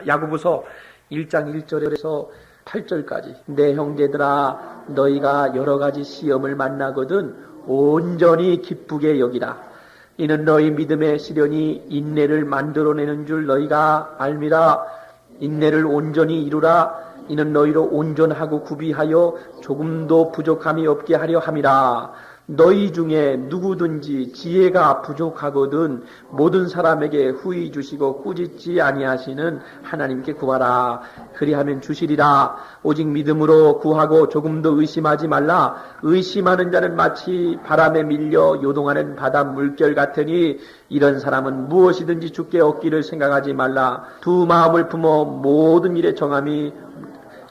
야고보서 1장 1절에서 8절까지 내 형제들아 너희가 여러 가지 시험을 만나거든 온전히 기쁘게 여기라. 이는 너희 믿음의 시련이 인내를 만들어내는 줄 너희가 알미라. 인내를 온전히 이루라. 이는 너희로 온전하고 구비하여 조금도 부족함이 없게 하려 함이라. 너희 중에 누구든지 지혜가 부족하거든 모든 사람에게 후히 주시고 꾸짖지 아니하시는 하나님께 구하라. 그리하면 주시리라. 오직 믿음으로 구하고 조금도 의심하지 말라. 의심하는 자는 마치 바람에 밀려 요동하는 바다 물결 같으니 이런 사람은 무엇이든지 주께 얻기를 생각하지 말라. 두 마음을 품어 모든 일에 정함이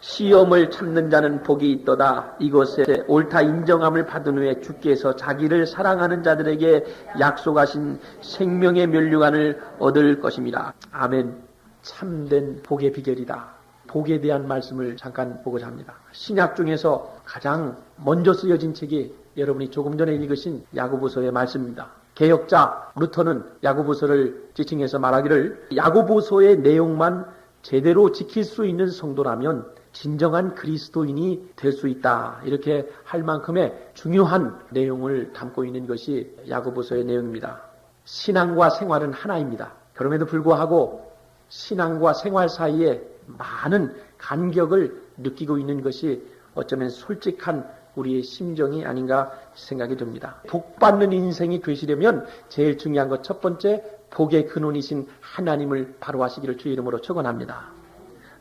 시험을 참는 자는 복이 있도다. 이것에 옳다 인정함을 받은 후에 주께서 자기를 사랑하는 자들에게 약속하신 생명의 면류관을 얻을 것입니다. 아멘. 참된 복의 비결이다. 복에 대한 말씀을 잠깐 보고자 합니다. 신약 중에서 가장 먼저 쓰여진 책이 여러분이 조금 전에 읽으신 야고보서의 말씀입니다. 개혁자 루터는 야고보서를 지칭해서 말하기를 야고보서의 내용만 제대로 지킬 수 있는 성도라면 진정한 그리스도인이 될 수 있다. 이렇게 할 만큼의 중요한 내용을 담고 있는 것이 야고보서의 내용입니다. 신앙과 생활은 하나입니다. 그럼에도 불구하고 신앙과 생활 사이에 많은 간격을 느끼고 있는 것이 어쩌면 솔직한 우리의 심정이 아닌가 생각이 듭니다. 복받는 인생이 되시려면 제일 중요한 것 첫 번째, 복의 근원이신 하나님을 바로 하시기를 주의 이름으로 축원합니다.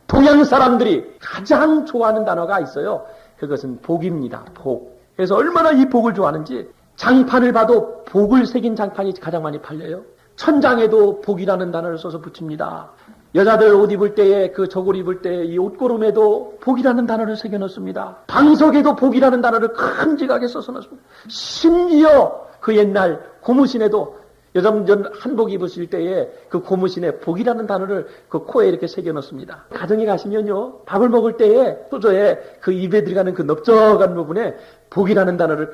동양 사람들이 가장 좋아하는 단어가 있어요. 그것은 복입니다. 복. 그래서 얼마나 이 복을 좋아하는지 장판을 봐도 복을 새긴 장판이 가장 많이 팔려요. 천장에도 복이라는 단어를 써서 붙입니다. 여자들 옷 입을 때에 그 저고리 입을 때 이 옷고름에도 복이라는 단어를 새겨 넣습니다. 방석에도 복이라는 단어를 큼직하게 써서 넣습니다. 심지어 그 옛날 고무신에도 여자분들 한복 입으실 때에 그 고무신에 복이라는 단어를 그 코에 이렇게 새겨 넣습니다. 가정에 가시면요, 밥을 먹을 때에 소저에 그 입에 들어가는 그 넓적한 부분에 복이라는 단어를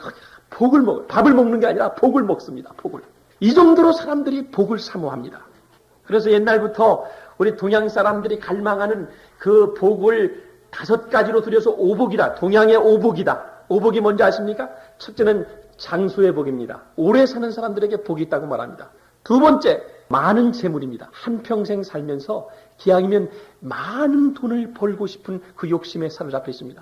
밥을 먹는 게 아니라 복을 먹습니다. 복을. 이 정도로 사람들이 복을 사모합니다. 그래서 옛날부터 우리 동양 사람들이 갈망하는 그 복을 5가지로 들여서 오복이다. 동양의 오복이다. 오복이 뭔지 아십니까? 첫째는 장수의 복입니다. 오래 사는 사람들에게 복이 있다고 말합니다. 두 번째, 많은 재물입니다. 한평생 살면서 기왕이면 많은 돈을 벌고 싶은 그 욕심에 사로잡혀 있습니다.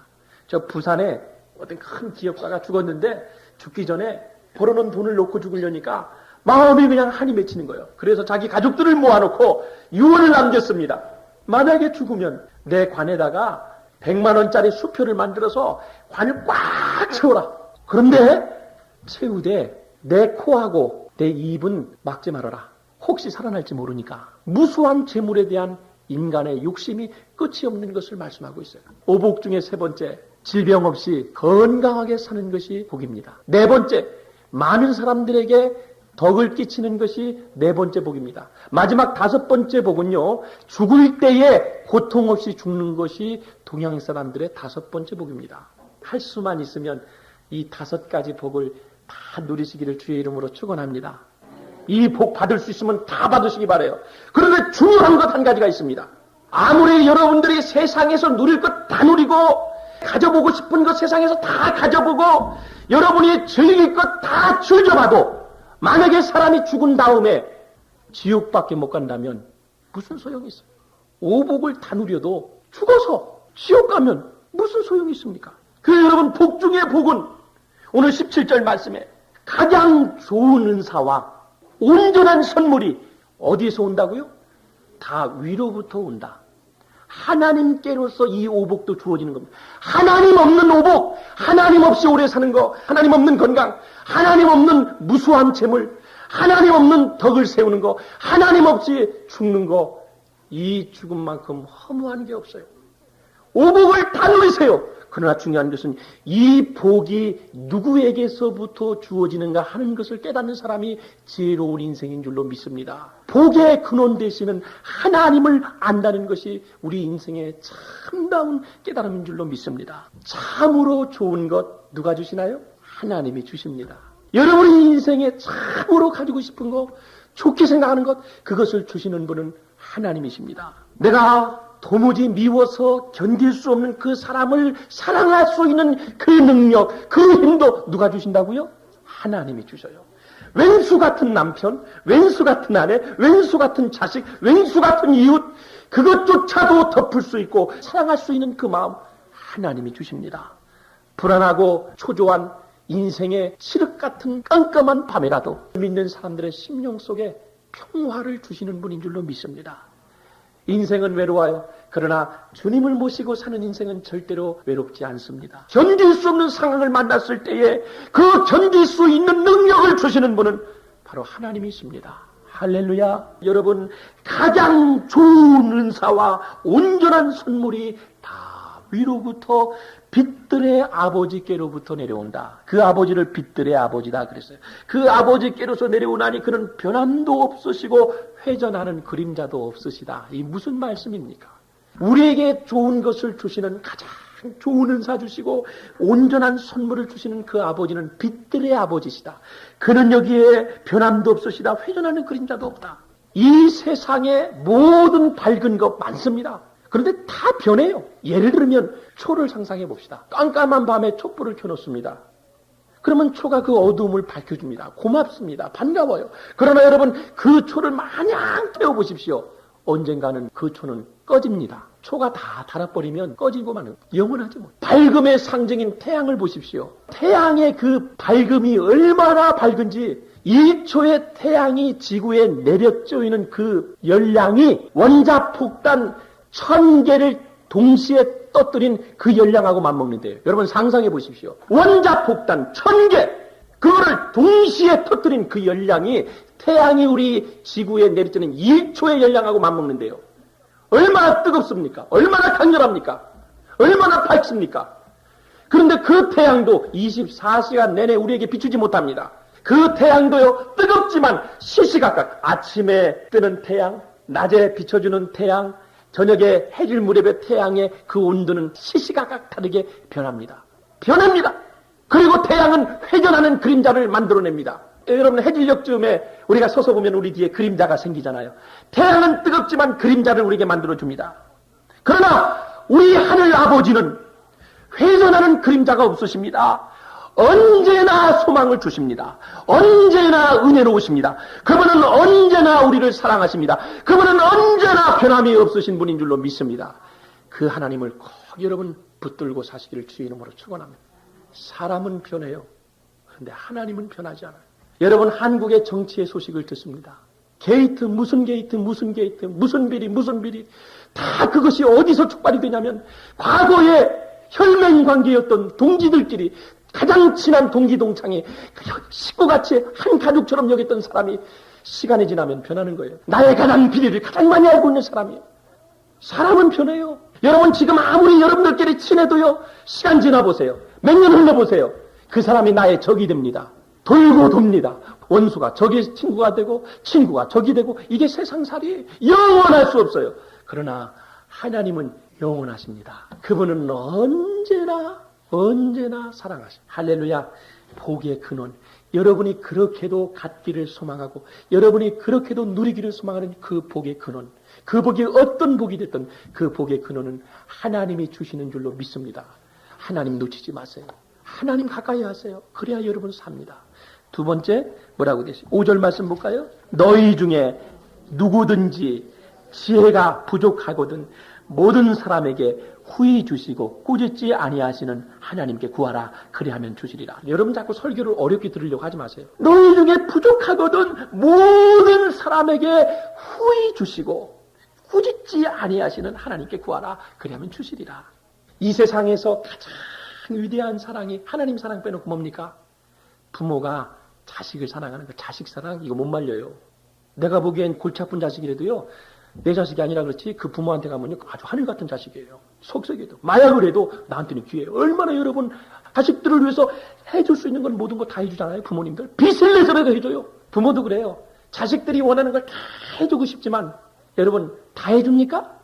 저 부산에 어떤 큰 기업가가 죽었는데 죽기 전에 벌어놓은 돈을 놓고 죽으려니까 마음이 그냥 한이 맺히는 거예요. 그래서 자기 가족들을 모아놓고 유언을 남겼습니다. 만약에 죽으면 내 관에다가 100만 원짜리 수표를 만들어서 관을 꽉 채워라. 그런데 채우되 내 코하고 내 입은 막지 말아라. 혹시 살아날지 모르니까. 무수한 재물에 대한 인간의 욕심이 끝이 없는 것을 말씀하고 있어요. 오복 중에 세 번째, 질병 없이 건강하게 사는 것이 복입니다. 네 번째, 많은 사람들에게 덕을 끼치는 것이 네 번째 복입니다. 마지막 5번째 복은요, 죽을 때에 고통 없이 죽는 것이 동양 사람들의 5번째 복입니다. 할 수만 있으면 이 5가지 복을 다 누리시기를 주의 이름으로 축원합니다. 이 복 받을 수 있으면 다 받으시기 바라요. 그런데 중요한 것 한 가지가 있습니다. 아무리 여러분들이 세상에서 누릴 것 다 누리고 가져보고 싶은 것 세상에서 다 가져보고 여러분이 즐길 것 다 즐겨봐도 만약에 사람이 죽은 다음에 지옥밖에 못 간다면 무슨 소용이 있어요? 오복을 다 누려도 죽어서 지옥 가면 무슨 소용이 있습니까? 그래서 여러분, 복 중의 복은 오늘 17절 말씀에 가장 좋은 은사와 온전한 선물이 어디에서 온다고요? 다 위로부터 온다. 하나님께로서 이 오복도 주어지는 겁니다. 하나님 없는 오복, 하나님 없이 오래 사는 거, 하나님 없는 건강, 하나님 없는 무수한 재물, 하나님 없는 덕을 세우는 거, 하나님 없이 죽는 거, 이 죽음만큼 허무한 게 없어요. 오복을 다 누리세요. 그러나 중요한 것은 이 복이 누구에게서부터 주어지는가 하는 것을 깨닫는 사람이 지혜로운 인생인 줄로 믿습니다. 복의 근원 되시는 하나님을 안다는 것이 우리 인생의 참다운 깨달음인 줄로 믿습니다. 참으로 좋은 것 누가 주시나요? 하나님이 주십니다. 여러분이 인생에 참으로 가지고 싶은 것, 좋게 생각하는 것, 그것을 주시는 분은 하나님이십니다. 내가 도무지 미워서 견딜 수 없는 그 사람을 사랑할 수 있는 그 능력, 그 힘도 누가 주신다고요? 하나님이 주셔요. 왼수 같은 남편, 왼수 같은 아내, 왼수 같은 자식, 왼수 같은 이웃, 그것조차도 덮을 수 있고 사랑할 수 있는 그 마음 하나님이 주십니다. 불안하고 초조한 인생의 칠흑 같은 깜깜한 밤이라도 믿는 사람들의 심령 속에 평화를 주시는 분인 줄로 믿습니다. 인생은 외로워요. 그러나 주님을 모시고 사는 인생은 절대로 외롭지 않습니다. 견딜 수 없는 상황을 만났을 때에 그 견딜 수 있는 능력을 주시는 분은 바로 하나님이십니다. 할렐루야. 여러분, 가장 좋은 은사와 온전한 선물이 다 위로부터 빛들의 아버지께로부터 내려온다. 그 아버지를 빛들의 아버지다 그랬어요. 그 아버지께로서 내려오나니 그는 변함도 없으시고 회전하는 그림자도 없으시다. 이 무슨 말씀입니까? 우리에게 좋은 것을 주시는 가장 좋은 은사 주시고 온전한 선물을 주시는 그 아버지는 빛들의 아버지시다. 그는 여기에 변함도 없으시다. 회전하는 그림자도 없다. 이 세상에 모든 밝은 것 많습니다. 그런데 다 변해요. 예를 들면 초를 상상해 봅시다. 깜깜한 밤에 촛불을 켜놓습니다. 그러면 초가 그 어두움을 밝혀줍니다. 고맙습니다. 반가워요. 그러나 여러분 그 초를 마냥 태워보십시오. 언젠가는 그 초는 꺼집니다. 초가 다 달아버리면 꺼지고 마는 영원하지 못. 밝음의 상징인 태양을 보십시오. 태양의 그 밝음이 얼마나 밝은지 이 초의 태양이 지구에 내려쬐는 그 열량이 원자폭탄 1000개를 동시에 떠뜨린 그 열량하고 맞먹는데요. 여러분 상상해 보십시오. 원자폭탄 1000개 그거를 동시에 터뜨린 그 열량이 태양이 우리 지구에 내리쬐는 1초의 열량하고 맞먹는데요. 얼마나 뜨겁습니까? 얼마나 강렬합니까? 얼마나 밝습니까? 그런데 그 태양도 24시간 내내 우리에게 비추지 못합니다. 그 태양도요, 뜨겁지만 시시각각 아침에 뜨는 태양, 낮에 비춰주는 태양, 저녁에 해질 무렵의 태양의 그 온도는 시시각각 다르게 변합니다. 변합니다. 그리고 태양은 회전하는 그림자를 만들어냅니다. 여러분 해질녘쯤에 우리가 서서 보면 우리 뒤에 그림자가 생기잖아요. 태양은 뜨겁지만 그림자를 우리에게 만들어줍니다. 그러나 우리 하늘 아버지는 회전하는 그림자가 없으십니다. 언제나 소망을 주십니다. 언제나 은혜로우십니다. 그분은 언제나 우리를 사랑하십니다. 그분은 언제나 변함이 없으신 분인 줄로 믿습니다. 그 하나님을 꼭 여러분 붙들고 사시기를 주의 이름으로 축원합니다. 사람은 변해요. 그런데 하나님은 변하지 않아요. 여러분 한국의 정치의 소식을 듣습니다. 게이트 무슨 게이트 무슨 게이트 무슨 비리 무슨 비리 다 그것이 어디서 촉발이 되냐면 과거에 혈맹 관계였던 동지들끼리 가장 친한 동기동창이 식구같이 한 가족처럼 여겼던 사람이 시간이 지나면 변하는 거예요. 나의 가장 비리를 가장 많이 알고 있는 사람이에요. 사람은 변해요. 여러분 지금 아무리 여러분들끼리 친해도요. 시간 지나보세요. 몇 년 흘러보세요. 그 사람이 나의 적이 됩니다. 돌고 돕니다. 원수가 적의 친구가 되고 친구가 적이 되고 이게 세상살이에요. 영원할 수 없어요. 그러나 하나님은 영원하십니다. 그분은 언제나 사랑하십니다. 할렐루야. 복의 근원. 여러분이 그렇게도 갖기를 소망하고 여러분이 그렇게도 누리기를 소망하는 그 복의 근원. 그 복이 어떤 복이 됐든 그 복의 근원은 하나님이 주시는 줄로 믿습니다. 하나님 놓치지 마세요. 하나님 가까이 하세요. 그래야 여러분 삽니다. 두 번째 뭐라고 되시죠? 5절 말씀 볼까요? 너희 중에 누구든지 지혜가 부족하거든 모든 사람에게 후히 주시고 꾸짖지 아니하시는 하나님께 구하라. 그리하면 주시리라. 여러분 자꾸 설교를 어렵게 들으려고 하지 마세요. 너희 중에 부족하거든 모든 사람에게 후히 주시고 꾸짖지 아니하시는 하나님께 구하라. 그리하면 주시리라. 이 세상에서 가장 위대한 사랑이 하나님 사랑 빼놓고 뭡니까? 부모가 자식을 사랑하는 그 자식 사랑 이거 못 말려요. 내가 보기엔 골치 아픈 자식이라도요. 내 자식이 아니라 그렇지 그 부모한테 가면요 아주 하늘 같은 자식이에요. 속썩여도 마약을 해도 나한테는 귀해요. 얼마나 여러분 자식들을 위해서 해줄 수 있는 건 모든 거 다 해주잖아요. 부모님들 빚을 내서라도 해줘요. 부모도 그래요. 자식들이 원하는 걸 다 해주고 싶지만 여러분 다 해줍니까?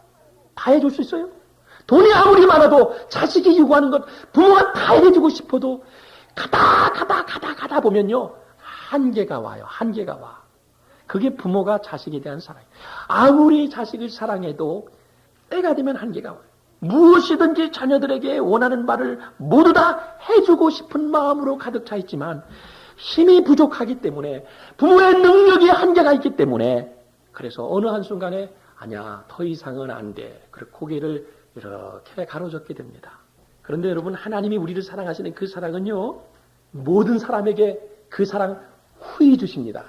다 해줄 수 있어요? 돈이 아무리 많아도 자식이 요구하는 것 부모가 다 해주고 싶어도 가다 보면요 한계가 와요. 한계가 와. 그게 부모가 자식에 대한 사랑이에요. 아무리 자식을 사랑해도 때가 되면 한계가 와요. 무엇이든지 자녀들에게 원하는 바를 모두 다 해주고 싶은 마음으로 가득 차 있지만 힘이 부족하기 때문에 부모의 능력이 한계가 있기 때문에 그래서 어느 한순간에 아니야 더 이상은 안 돼. 그리고 고개를 이렇게 가로젓게 됩니다. 그런데 여러분 하나님이 우리를 사랑하시는 그 사랑은요 모든 사람에게 그 사랑 후히 주십니다.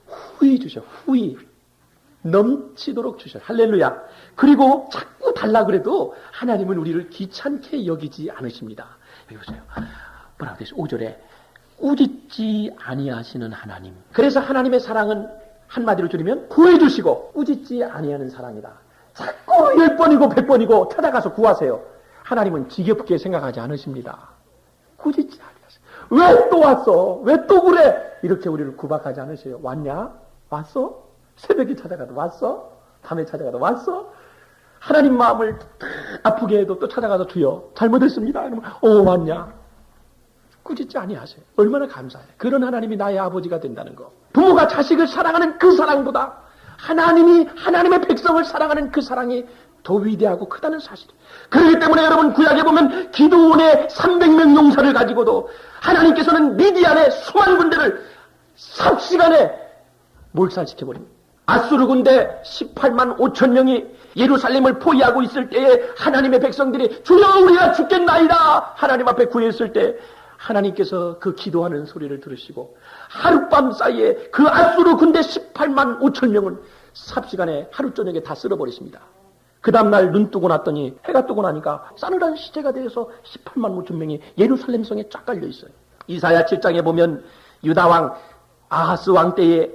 후히 주셔. 후히 넘치도록 주셔. 할렐루야. 그리고 자꾸 달라 그래도 하나님은 우리를 귀찮게 여기지 않으십니다. 여기 보세요. 뭐라고 되죠? 5절에 꾸짖지 아니하시는 하나님. 그래서 하나님의 사랑은 한마디로 줄이면 구해주시고 꾸짖지 아니하는 사랑이다. 자꾸 10번이고 100번이고 찾아가서 구하세요. 하나님은 지겹게 생각하지 않으십니다. 꾸짖지 아니하세요. 왜 또 왔어? 왜 또 그래? 이렇게 우리를 구박하지 않으세요. 왔냐? 왔어? 새벽에 찾아가도 왔어? 밤에 찾아가도 왔어? 하나님 마음을 아프게 해도 또 찾아가서 주여 잘못했습니다. 그러면 왔냐? 꾸짖지 아니하세요. 얼마나 감사해. 그런 하나님이 나의 아버지가 된다는 거. 부모가 자식을 사랑하는 그 사랑보다 하나님이 하나님의 백성을 사랑하는 그 사랑이 더 위대하고 크다는 사실. 그렇기 때문에 여러분 구약에 보면 기드온의 300명 용사를 가지고도 하나님께서는 미디안의 수만 군대를 삽시간에 몰살시켜버립니다. 아수르 군대 18만 5천 명이 예루살렘을 포위하고 있을 때에 하나님의 백성들이 주여 우리가 죽겠나이다 하나님 앞에 구했을 때 하나님께서 그 기도하는 소리를 들으시고 하룻밤 사이에 그 아수르 군대 18만 5천 명은 삽시간에 하루 저녁에 다 쓸어버리십니다. 그 다음날 눈 뜨고 났더니 해가 뜨고 나니까 싸늘한 시체가 되어서 18만 5천 명이 예루살렘 성에 쫙 깔려 있어요. 이사야 7장에 보면 유다왕 아하스 왕 때에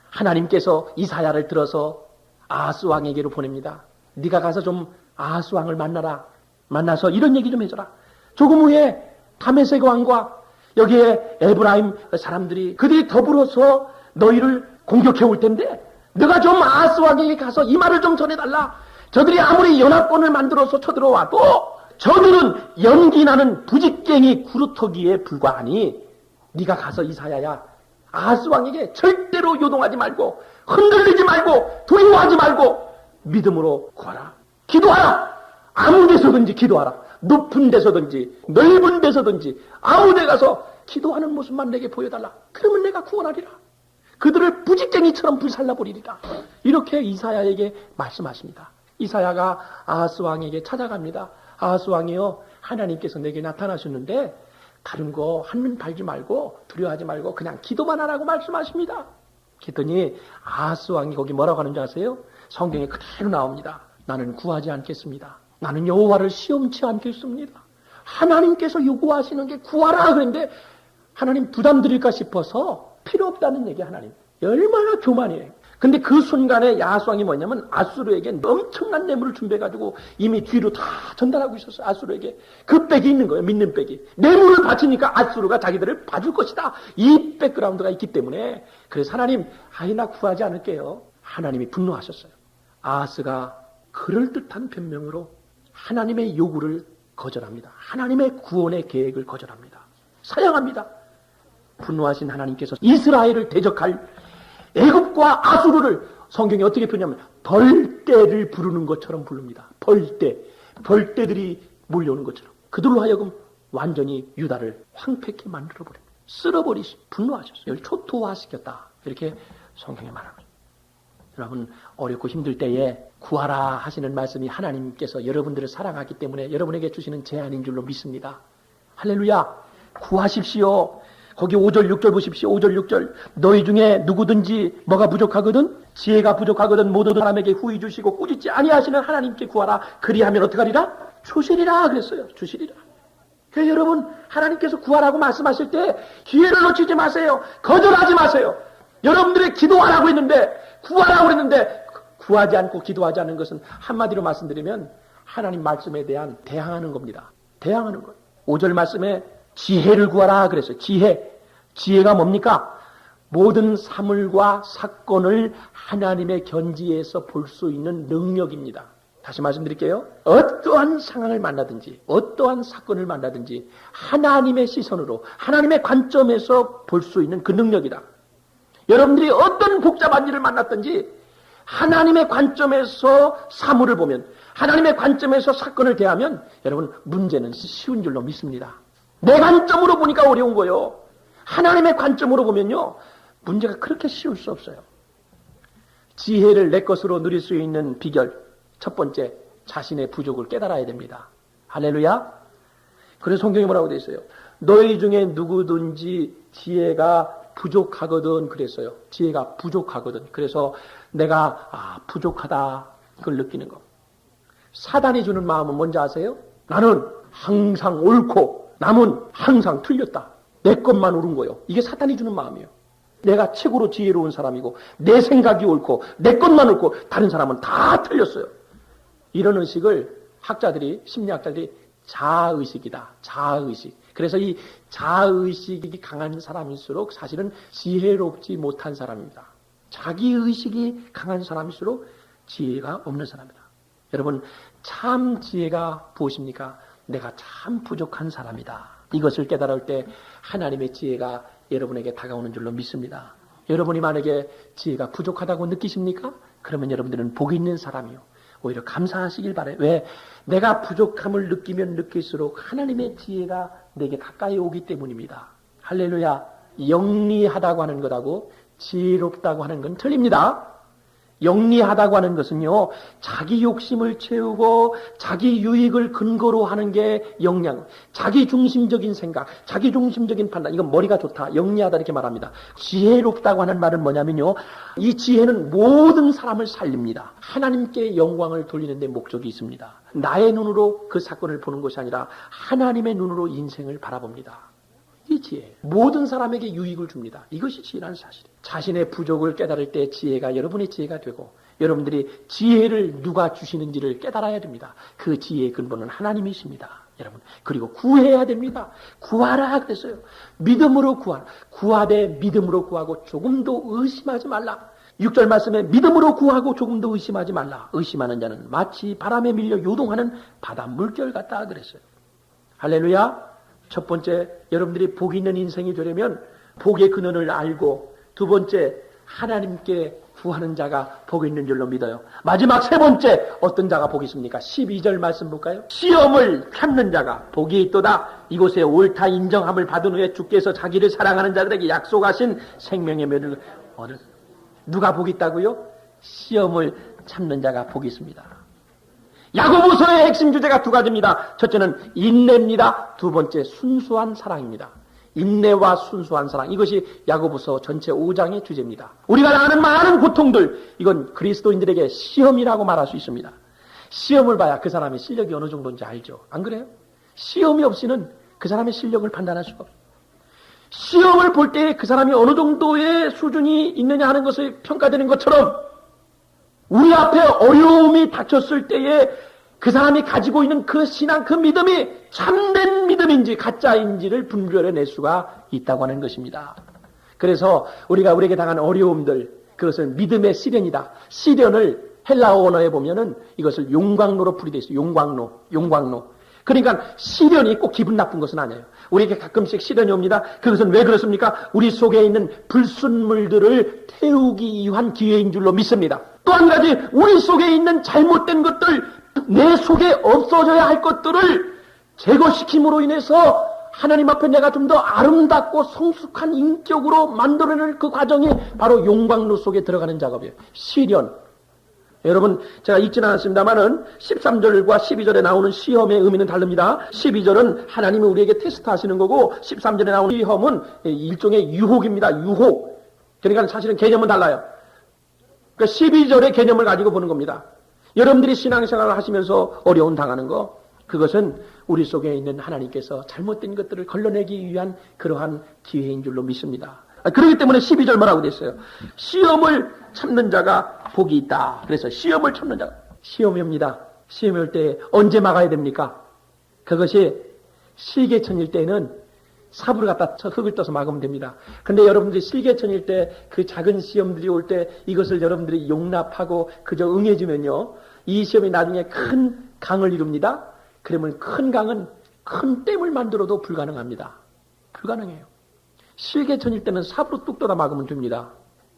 하나님께서 이사야를 들어서 아하스 왕에게로 보냅니다. 네가 가서 좀 아하스 왕을 만나라. 만나서 이런 얘기 좀 해줘라. 조금 후에 다메섹 왕과 여기에 에브라임 사람들이 그들이 더불어서 너희를 공격해 올 텐데 너가 좀 아하스 왕에게 가서 이 말을 좀 전해달라. 저들이 아무리 연합군을 만들어서 쳐들어와도 저들은 연기나는 부직갱이 구루터기에 불과하니 네가 가서 이사야야 아하스 왕에게 절대로 요동하지 말고 흔들리지 말고 두려워하지 말고 믿음으로 구하라. 기도하라. 아무 데서든지 기도하라. 높은 데서든지 넓은 데서든지 아무 데 가서 기도하는 모습만 내게 보여달라. 그러면 내가 구원하리라. 그들을 부직갱이처럼 불살라버리리라. 이렇게 이사야에게 말씀하십니다. 이사야가 아하스 왕에게 찾아갑니다. 아하스 왕이요 하나님께서 내게 나타나셨는데 다른 거 한눈 팔지 말고 두려워하지 말고 그냥 기도만 하라고 말씀하십니다. 그랬더니 아하스 왕이 거기 뭐라고 하는지 아세요? 성경에 그대로 나옵니다. 나는 구하지 않겠습니다. 나는 여호와를 시험치 않겠습니다. 하나님께서 요구하시는 게 구하라 그랬는데 하나님 부담 드릴까 싶어서 필요 없다는 얘기 하나님. 얼마나 교만이에요. 근데 그 순간에 아하스 왕이 뭐냐면 아수르에게 엄청난 뇌물을 준비해가지고 이미 뒤로 다 전달하고 있었어요. 아수르에게. 그 백이 있는 거예요. 믿는 백이. 뇌물을 바치니까 아수르가 자기들을 봐줄 것이다. 이 백그라운드가 있기 때문에 그래서 하나님 나 구하지 않을게요. 하나님이 분노하셨어요. 아하스가 그럴듯한 변명으로 하나님의 요구를 거절합니다. 하나님의 구원의 계획을 거절합니다. 사양합니다. 분노하신 하나님께서 이스라엘을 대적할 애굽과 아수르를 성경이 어떻게 표현하냐면 벌떼를 부르는 것처럼 부릅니다. 벌떼들이 몰려오는 것처럼 그들로 하여금 완전히 유다를 황폐케 만들어버립니다. 쓸어버리시 분노하셨어요. 초토화시켰다. 이렇게 성경에 말합니다. 여러분 어렵고 힘들 때에 구하라 하시는 말씀이 하나님께서 여러분들을 사랑하기 때문에 여러분에게 주시는 제안인 줄로 믿습니다. 할렐루야. 구하십시오. 거기 5절 6절 보십시오. 5절 6절 너희 중에 누구든지 뭐가 부족하거든 지혜가 부족하거든 모든 사람에게 후히 주시고 꾸짖지 아니하시는 하나님께 구하라. 그리하면 어떻게 하리라? 주시리라 그랬어요. 주시리라. 그래서 여러분 하나님께서 구하라고 말씀하실 때 기회를 놓치지 마세요. 거절하지 마세요. 여러분들이 기도하라고 했는데 구하라고 그랬는데 구하지 않고 기도하지 않는 것은 한마디로 말씀드리면 하나님 말씀에 대한 대항하는 겁니다. 대항하는 거예요. 5절 말씀에 지혜를 구하라 그랬어요. 지혜가 뭡니까? 모든 사물과 사건을 하나님의 견지에서 볼 수 있는 능력입니다. 다시 말씀드릴게요. 어떠한 상황을 만나든지 어떠한 사건을 만나든지 하나님의 시선으로 하나님의 관점에서 볼 수 있는 그 능력이다. 여러분들이 어떤 복잡한 일을 만났든지 하나님의 관점에서 사물을 보면 하나님의 관점에서 사건을 대하면 여러분 문제는 쉬운 줄로 믿습니다. 내 관점으로 보니까 어려운 거예요. 하나님의 관점으로 보면요 문제가 그렇게 쉬울 수 없어요. 지혜를 내 것으로 누릴 수 있는 비결 첫 번째, 자신의 부족을 깨달아야 됩니다. 할렐루야. 그래서 성경에 뭐라고 되어 있어요? 너희 중에 누구든지 지혜가 부족하거든 그랬어요. 지혜가 부족하거든. 그래서 내가 부족하다 그걸 느끼는 거. 사단이 주는 마음은 뭔지 아세요? 나는 항상 옳고 남은 항상 틀렸다. 내 것만 옳은 거요. 이게 사단이 주는 마음이에요. 내가 최고로 지혜로운 사람이고 내 생각이 옳고 내 것만 옳고 다른 사람은 다 틀렸어요. 이런 의식을 학자들이 심리학자들이 자아의식이다. 자아의식. 그래서 이 자아의식이 강한 사람일수록 사실은 지혜롭지 못한 사람입니다. 자기의식이 강한 사람일수록 지혜가 없는 사람이다. 여러분 참 지혜가 무엇입니까? 내가 참 부족한 사람이다. 이것을 깨달을 때 하나님의 지혜가 여러분에게 다가오는 줄로 믿습니다. 여러분이 만약에 지혜가 부족하다고 느끼십니까? 그러면 여러분들은 복이 있는 사람이요. 오히려 감사하시길 바라요. 왜? 내가 부족함을 느끼면 느낄수록 하나님의 지혜가 내게 가까이 오기 때문입니다. 할렐루야. 영리하다고 하는 것하고 지혜롭다고 하는 건 틀립니다. 영리하다고 하는 것은요, 자기 욕심을 채우고 자기 유익을 근거로 하는 게 영량, 자기 중심적인 생각, 자기 중심적인 판단, 이건 머리가 좋다, 영리하다 이렇게 말합니다. 지혜롭다고 하는 말은 뭐냐면요, 이 지혜는 모든 사람을 살립니다. 하나님께 영광을 돌리는 데 목적이 있습니다. 나의 눈으로 그 사건을 보는 것이 아니라 하나님의 눈으로 인생을 바라봅니다. 이 지혜, 모든 사람에게 유익을 줍니다. 이것이 지혜라는 사실이에요. 자신의 부족을 깨달을 때 지혜가 여러분의 지혜가 되고 여러분들이 지혜를 누가 주시는지를 깨달아야 됩니다. 그 지혜의 근본은 하나님이십니다. 여러분. 그리고 구해야 됩니다. 구하라 그랬어요. 믿음으로 구하라. 구하되 믿음으로 구하고 조금도 의심하지 말라. 6절 말씀에 믿음으로 구하고 조금도 의심하지 말라. 의심하는 자는 마치 바람에 밀려 요동하는 바다 물결 같다 그랬어요. 할렐루야. 첫 번째, 여러분들이 복 있는 인생이 되려면 복의 근원을 알고, 두 번째, 하나님께 구하는 자가 복 있는 줄로 믿어요. 마지막 세 번째, 어떤 자가 복이 있습니까? 12절 말씀 볼까요? 시험을 참는 자가 복이 있도다. 이곳에 옳다 인정함을 받은 후에 주께서 자기를 사랑하는 자들에게 약속하신 생명의 면을 얻을. 누가 복이 있다고요? 시험을 참는 자가 복이 있습니다. 야고보서의 핵심 주제가 두 가지입니다. 첫째는 인내입니다. 두 번째 순수한 사랑입니다. 인내와 순수한 사랑, 이것이 야고보서 전체 5장의 주제입니다. 우리가 아는 많은 고통들, 이건 그리스도인들에게 시험이라고 말할 수 있습니다. 시험을 봐야 그 사람의 실력이 어느 정도인지 알죠. 안 그래요? 시험이 없이는 그 사람의 실력을 판단할 수가 없어요. 시험을 볼 때 그 사람이 어느 정도의 수준이 있느냐 하는 것을 평가되는 것처럼 우리 앞에 어려움이 닥쳤을 때에 그 사람이 가지고 있는 그 신앙, 그 믿음이 참된 믿음인지 가짜인지를 분별해낼 수가 있다고 하는 것입니다. 그래서 우리가 우리에게 당한 어려움들, 그것은 믿음의 시련이다. 시련을 헬라어 언어에 보면은 이것을 용광로로 풀이되어 있어요. 용광로. 그러니까 시련이 꼭 기분 나쁜 것은 아니에요. 우리에게 가끔씩 시련이 옵니다. 그것은 왜 그렇습니까? 우리 속에 있는 불순물들을 태우기 위한 기회인 줄로 믿습니다. 또 한 가지, 우리 속에 있는 잘못된 것들, 내 속에 없어져야 할 것들을 제거시킴으로 인해서 하나님 앞에 내가 좀 더 아름답고 성숙한 인격으로 만들어낼 그 과정이 바로 용광로 속에 들어가는 작업이에요. 시련. 여러분, 제가 읽지는 않았습니다만은 13절과 12절에 나오는 시험의 의미는 다릅니다. 12절은 하나님이 우리에게 테스트하시는 거고 13절에 나오는 시험은 일종의 유혹입니다. 유혹. 그러니까 사실은 개념은 달라요. 그러니까 12절의 개념을 가지고 보는 겁니다. 여러분들이 신앙생활을 하시면서 어려움 당하는 거, 그것은 우리 속에 있는 하나님께서 잘못된 것들을 걸러내기 위한 그러한 기회인 줄로 믿습니다. 그렇기 때문에 12절 뭐라고 됐어요? 시험을 참는 자가 복이 있다. 그래서 시험을 참는 자가, 시험이 옵니다. 시험이 올 때 언제 막아야 됩니까? 그것이 실개천일 때는 삽으로 갖다 흙을 떠서 막으면 됩니다. 근데 여러분들이 실개천일 때 그 작은 시험들이 올 때 이것을 여러분들이 용납하고 그저 응해주면요, 이 시험이 나중에 큰 강을 이룹니다. 그러면 큰 강은 큰 댐을 만들어도 불가능합니다. 불가능해요. 실개천일 때는 삽으로 뚝 떠다 막으면 됩니다.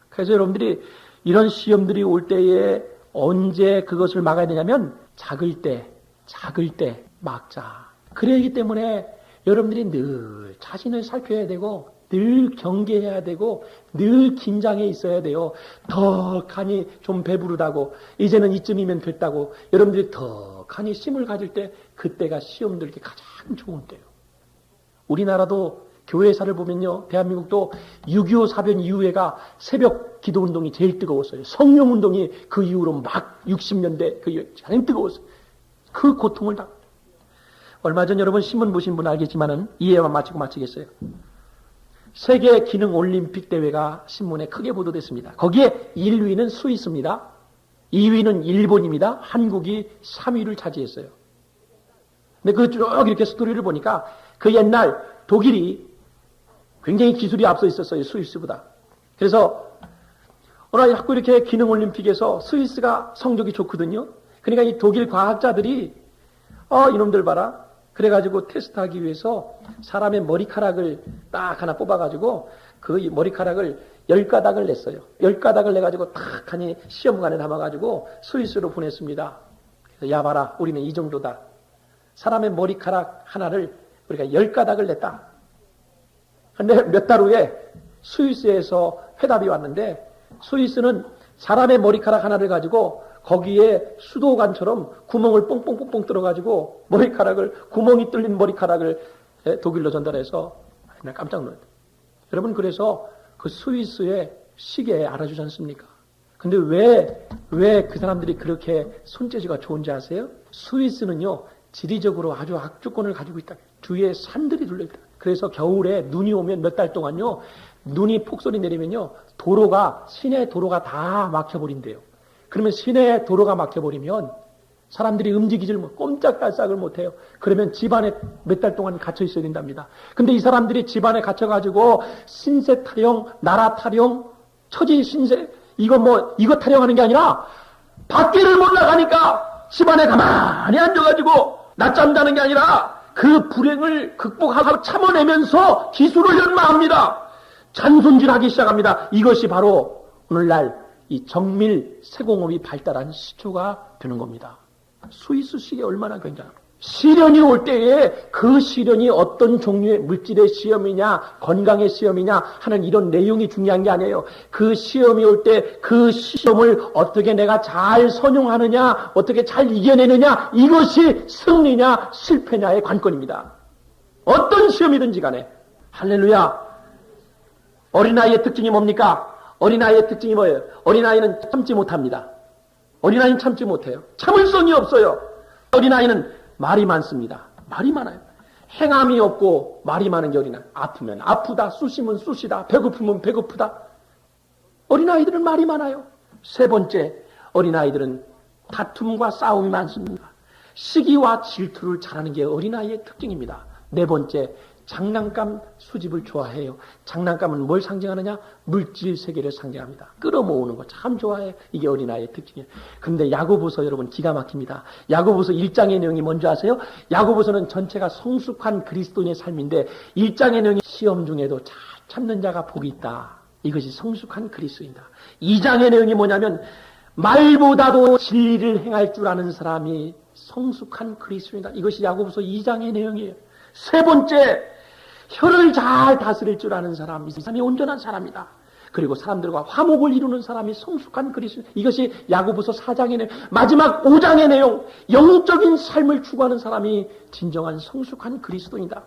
그래서 여러분들이 이런 시험들이 올 때에 언제 그것을 막아야 되냐면 작을 때 막자. 그러기 때문에 여러분들이 늘 자신을 살펴야 되고 늘 경계해야 되고 늘 긴장해 있어야 돼요. 더 간이 좀 배부르다고 이제는 이쯤이면 됐다고 여러분들이 더 간이 힘을 가질 때 그때가 시험 들기 가장 좋은 때예요. 우리나라도 교회사를 보면요. 대한민국도 6.25 사변 이후에가 새벽 기도 운동이 제일 뜨거웠어요. 성령 운동이 그 이후로 막 60년대 그 이후에 제일 뜨거웠어요. 그 고통을 다. 얼마 전 여러분 신문 보신 분 알겠지만은 이해만 마치겠어요. 세계 기능 올림픽 대회가 신문에 크게 보도됐습니다. 거기에 1위는 스위스입니다. 2위는 일본입니다. 한국이 3위를 차지했어요. 근데 그 쭉 이렇게 스토리를 보니까 그 옛날 독일이 굉장히 기술이 앞서 있었어요. 스위스보다. 그래서 어느 날 자꾸 이렇게 기능 올림픽에서 스위스가 성적이 좋거든요. 그러니까 이 독일 과학자들이 이놈들 봐라. 그래가지고 테스트하기 위해서 사람의 머리카락을 딱 하나 뽑아가지고 그 머리카락을 10가닥을 냈어요. 10가닥을 내가지고 딱 하니 시험관에 담아가지고 스위스로 보냈습니다. 그래서 야 봐라. 우리는 이 정도다. 사람의 머리카락 하나를 우리가 10가닥을 냈다. 근데 몇 달 후에 스위스에서 회답이 왔는데 스위스는 사람의 머리카락 하나를 가지고 거기에 수도관처럼 구멍을 뽕뽕뽕뽕 뚫어가지고 머리카락을 구멍이 뚫린 머리카락을 독일로 전달해서 나 깜짝 놀랐다. 여러분 그래서 그 스위스의 시계 알아주지 않습니까? 근데 왜 그 사람들이 그렇게 손재주가 좋은지 아세요? 스위스는요 지리적으로 아주 악조건을 가지고 있다. 주위에 산들이 둘러있다. 그래서 겨울에 눈이 오면 몇 달 동안요 눈이 폭설이 내리면요 시내 도로가 다 막혀버린대요. 그러면 시내 도로가 막혀버리면 사람들이 움직이질 꼼짝달싹을 못해요. 그러면 집안에 몇 달 동안 갇혀 있어야 된답니다. 근데 이 사람들이 집안에 갇혀가지고 신세 타령, 나라 타령, 처지 신세 이거 타령하는 게 아니라 밖에를 못 나가니까 집안에 가만히 앉아가지고 낮잠 자는 게 아니라 그 불행을 극복하고 참아내면서 기술을 연마합니다. 잔손질하기 시작합니다. 이것이 바로 오늘날 이 정밀 세공업이 발달한 시초가 되는 겁니다. 스위스 시계 얼마나 굉장한 시련이 올 때에 그 시련이 어떤 종류의 물질의 시험이냐 건강의 시험이냐 하는 이런 내용이 중요한 게 아니에요. 그 시험이 올 때 그 시험을 어떻게 내가 잘 선용하느냐 어떻게 잘 이겨내느냐 이것이 승리냐 실패냐의 관건입니다. 어떤 시험이든지 간에 할렐루야. 어린아이의 특징이 뭡니까? 어린아이의 특징이 뭐예요? 어린아이는 참지 못합니다. 어린아이는 참지 못해요. 참을성이 없어요. 어린아이는 말이 많습니다. 말이 많아요. 행함이 없고 말이 많은 게 어린아이. 아프면 아프다, 쑤시면 쑤시다, 배고프면 배고프다. 어린아이들은 말이 많아요. 세 번째, 어린아이들은 다툼과 싸움이 많습니다. 시기와 질투를 잘하는 게 어린아이의 특징입니다. 네 번째, 장난감 수집을 좋아해요. 장난감은 뭘 상징하느냐? 물질 세계를 상징합니다. 끌어모으는 거 참 좋아해요. 이게 어린아이의 특징이에요. 그런데 야고보서 여러분 기가 막힙니다. 야고보서 1장의 내용이 뭔지 아세요? 야고보서는 전체가 성숙한 그리스도인의 삶인데 1장의 내용이 시험 중에도 잘 참는 자가 복이 있다. 이것이 성숙한 그리스도인이다. 2장의 내용이 뭐냐면 말보다도 진리를 행할 줄 아는 사람이 성숙한 그리스도인이다. 이것이 야고보서 2장의 내용이에요. 세 번째, 혀를 잘 다스릴 줄 아는 사람, 이 사람이 온전한 사람이다. 그리고 사람들과 화목을 이루는 사람이 성숙한 그리스도. 이것이 야고보서 4장의 내용. 마지막 5장의 내용, 영적인 삶을 추구하는 사람이 진정한 성숙한 그리스도인이다.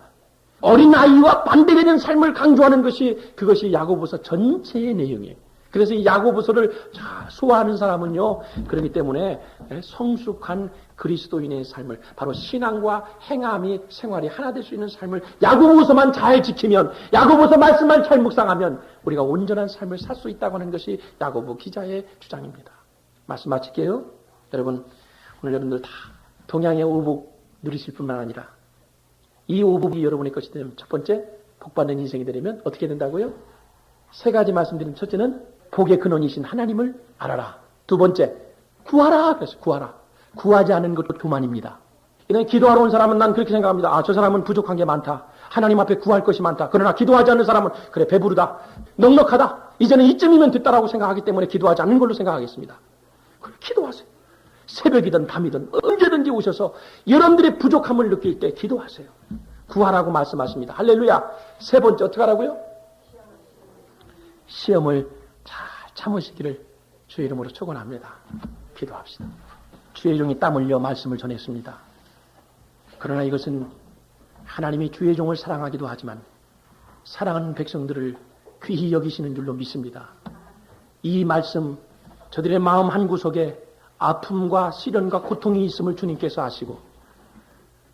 어린아이와 반대되는 삶을 강조하는 그것이 야고보서 전체의 내용이에요. 그래서 이 야고보서를 소화하는 사람은요, 그렇기 때문에 성숙한 그리스도인의 삶을, 바로 신앙과 행함이 생활이 하나 될 수 있는 삶을 야고보서만 잘 지키면, 야고보서 말씀만 잘 묵상하면 우리가 온전한 삶을 살 수 있다고 하는 것이 야고보 기자의 주장입니다. 말씀 마칠게요. 여러분, 오늘 여러분들 다 동양의 오복 누리실 뿐만 아니라 이 오복이 여러분의 것이 되면, 첫 번째, 복받는 인생이 되려면 어떻게 된다고요? 세 가지 말씀드린. 첫째는 복의 근원이신 하나님을 알아라. 두 번째, 구하라. 그래서 구하라. 구하지 않은 것도 교만입니다. 이런 기도하러 온 사람은 난 그렇게 생각합니다. 저 사람은 부족한 게 많다. 하나님 앞에 구할 것이 많다. 그러나 기도하지 않는 사람은 그래 배부르다. 넉넉하다. 이제는 이쯤이면 됐다라고 생각하기 때문에 기도하지 않는 걸로 생각하겠습니다. 기도하세요. 새벽이든 밤이든 언제든지 오셔서 여러분들의 부족함을 느낄 때 기도하세요. 구하라고 말씀하십니다. 할렐루야. 세 번째 어떻게 하라고요? 시험을 잘 참으시기를 주의 이름으로 축원합니다. 기도합시다. 주의 종이 땀 흘려 말씀을 전했습니다. 그러나 이것은 하나님이 주의 종을 사랑하기도 하지만 사랑하는 백성들을 귀히 여기시는 줄로 믿습니다. 이 말씀 저들의 마음 한구석에 아픔과 시련과 고통이 있음을 주님께서 아시고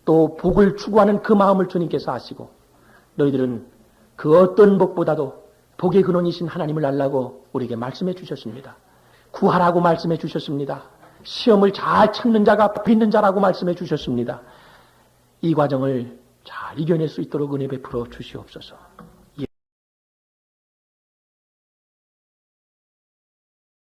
또 복을 추구하는 그 마음을 주님께서 아시고 너희들은 그 어떤 복보다도 복의 근원이신 하나님을 알라고 우리에게 말씀해 주셨습니다. 구하라고 말씀해 주셨습니다. 시험을 잘 참는 자가 복 있는 자라고 말씀해 주셨습니다. 이 과정을 잘 이겨낼 수 있도록 은혜 베풀어 주시옵소서.